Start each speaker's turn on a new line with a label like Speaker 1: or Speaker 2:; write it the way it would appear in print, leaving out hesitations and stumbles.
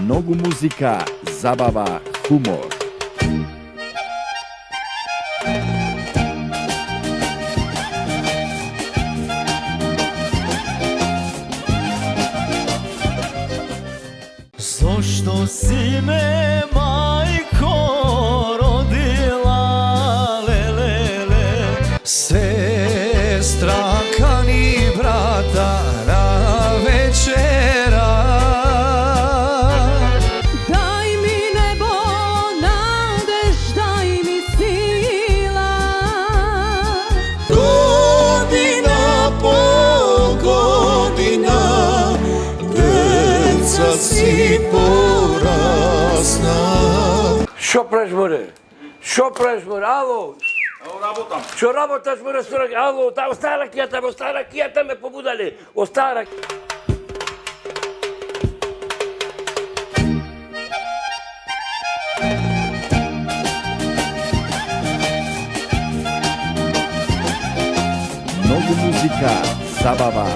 Speaker 1: Mnogo muzika, zabava, humor.
Speaker 2: Zašto si me, majko, rodila, lelele? Sestra kani brata na večera.
Speaker 3: Daj mi nebo, nadeš, daj mi sila.
Speaker 2: Godina po godina, deca si porasna.
Speaker 4: Що преш, море? Що преш, море? Ало?
Speaker 5: Работам.
Speaker 4: Що работаш, море, сторак? Ало, та оста ракета ме побудали. Оста ракета.
Speaker 1: Mnogo muzika, zabava,